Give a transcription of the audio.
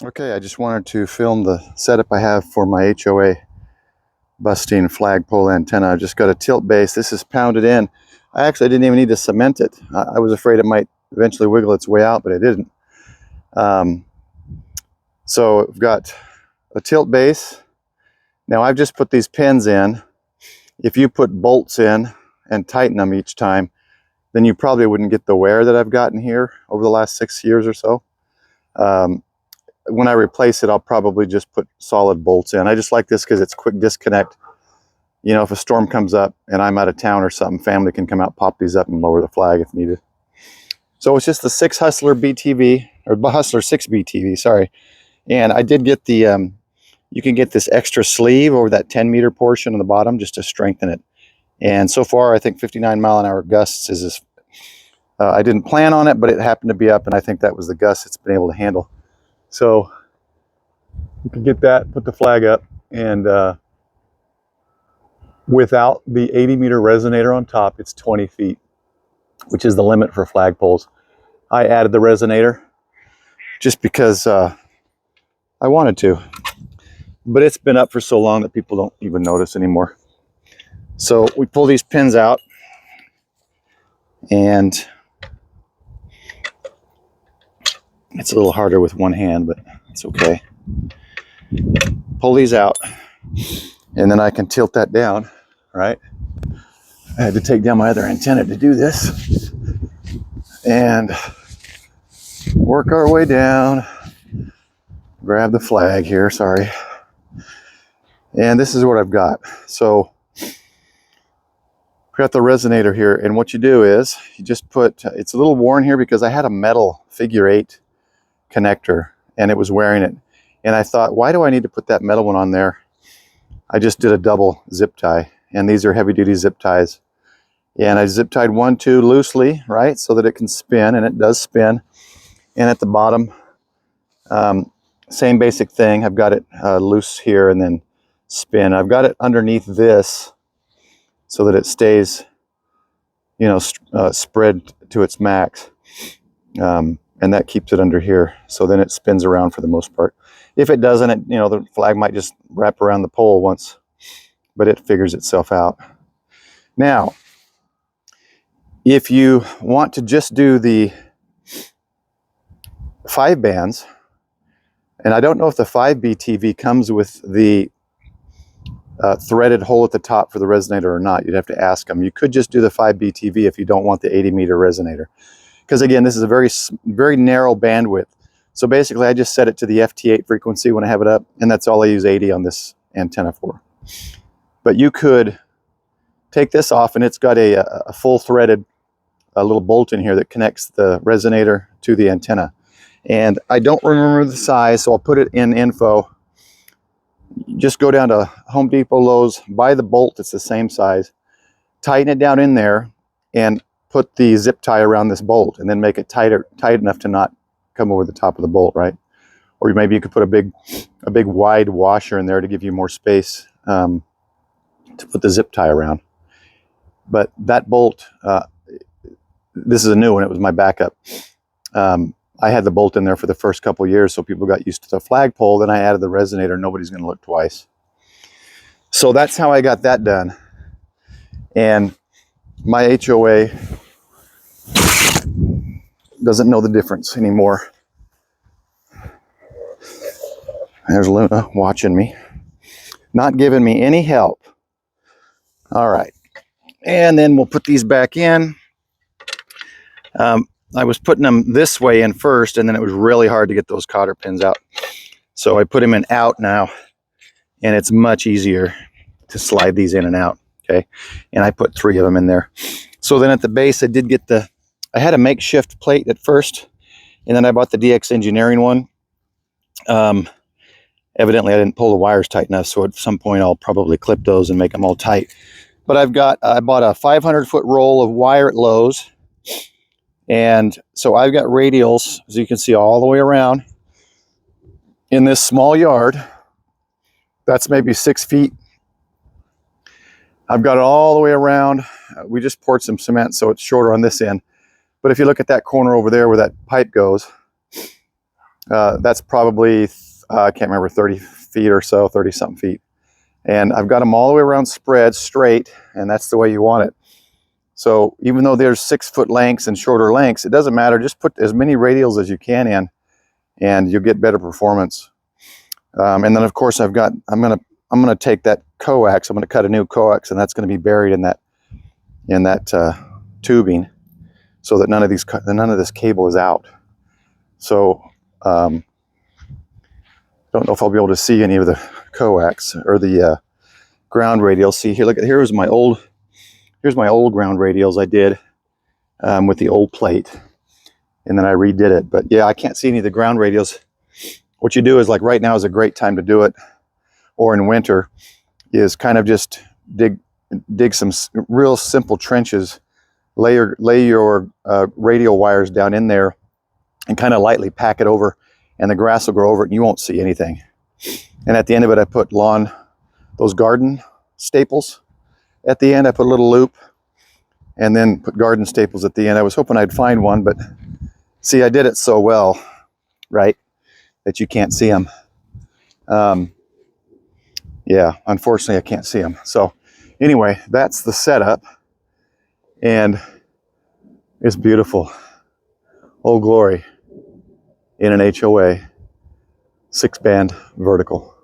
Okay, I just wanted to film the setup I have for my HOA busting flagpole antenna. I just got a tilt base. This is pounded in. I actually didn't even need to cement it. I was afraid it might eventually wiggle its way out, but it didn't. So I've got a tilt base. Now I've just put these pins in. If you put bolts in and tighten them each time, then you probably wouldn't get the wear that I've gotten here over the last 6 years or so. When I replace it, I'll probably just put solid bolts in. I just like this because it's quick disconnect. You know, if a storm comes up and I'm out of town or something, family can come out, pop these up and lower the flag if needed. So it's just the 6 Huslter BTV, or Huslter 6 BTV, sorry. And I did get the, you can get this extra sleeve over that 10-meter portion on the bottom just to strengthen it. And so far, I think 59-mile-an-hour gusts is this. I didn't plan on it, but it happened to be up, and I think that was the gust it's been able to handle. So you can get that, put the flag up, and without the 80-meter resonator on top, it's 20 feet, which is the limit for flagpoles. I added the resonator just because I wanted to, but it's been up for so long that people don't even notice anymore. So we pull these pins out, and it's a little harder with one hand, but it's okay. Pull these out, and then I can tilt that down, right? I had to take down my other antenna to do this, and work our way down. Grab the flag here, sorry. And this is what I've got. So I've got the resonator here, and what you do is you just put, it's a little worn here because I had a metal figure 8 connector and it was wearing it. And I thought, why do I need to put that metal one on there? I just did a double zip tie, and these are heavy duty zip ties. And I zip tied 1, 2 loosely, right? So that it can spin, and it does spin. And at the bottom, same basic thing. I've got it loose here and then spin. I've got it underneath this so that it stays, you know, spread to its max. And that keeps it under here. So then it spins around for the most part. If it doesn't, it, you know, the flag might just wrap around the pole once, but it figures itself out. Now, if you want to just do the 5 bands, and I don't know if the 5 BTV comes with the threaded hole at the top for the resonator or not. You'd have to ask them. You could just do the 5 BTV if you don't want the 80-meter resonator. Because again, this is a very narrow bandwidth. So basically, I just set it to the FT8 frequency when I have it up, and that's all I use 80 on this antenna for. But you could take this off, and it's got a full threaded little bolt in here that connects the resonator to the antenna. And I don't remember the size, so I'll put it in info. Just go down to Home Depot, Lowe's, buy the bolt that's the same size, tighten it down in there, and put the zip tie around this bolt, and then make it tight enough to not come over the top of the bolt, right? Or maybe you could put a big wide washer in there to give you more space to put the zip tie around. But that bolt, this is a new one. It was my backup. I had the bolt in there for the first couple years, so people got used to the flagpole. Then I added the resonator. Nobody's going to look twice. So that's how I got that done. And my HOA doesn't know the difference anymore. There's Luna watching me, not giving me any help. All right. And then we'll put these back in. I was putting them this way in first, and then it was really hard to get those cotter pins out. So I put them in out now, and it's much easier to slide these in and out, okay? And I put 3 of them in there. So then at the base, I had a makeshift plate at first, and then I bought the DX Engineering one. Evidently, I didn't pull the wires tight enough, so at some point I'll probably clip those and make them all tight. But I bought a 500-foot roll of wire at Lowe's. And so I've got radials, as you can see, all the way around in this small yard. That's maybe 6 feet. I've got it all the way around. We just poured some cement, so it's shorter on this end. But if you look at that corner over there where that pipe goes, That's probably, I can't remember, 30 feet or so, 30 something feet. And I've got them all the way around spread straight, and that's the way you want it. So even though there's 6-foot lengths and shorter lengths, it doesn't matter. Just put as many radials as you can in, and you'll get better performance. And then of course I'm gonna take that coax. I'm gonna cut a new coax, and that's gonna be buried in that tubing, so that none of this cable is out. So don't know if I'll be able to see any of the coax or the ground radials. See here, look at here's my old ground radials I did with the old plate, and then I redid it. But yeah, I can't see any of the ground radials. What you do is, like, right now is a great time to do it, or in winter, is kind of just dig some real simple trenches, lay your radial wires down in there, and kind of lightly pack it over, and the grass will grow over it, and you won't see anything. And at the end of it, I put those garden staples. At the end, I put a little loop, and then put garden staples at the end. I was hoping I'd find one, but see, I did it so well, right, that you can't see them. Yeah, unfortunately, I can't see them. So anyway, that's the setup, and it's beautiful. Old Glory in an HOA 6-band vertical.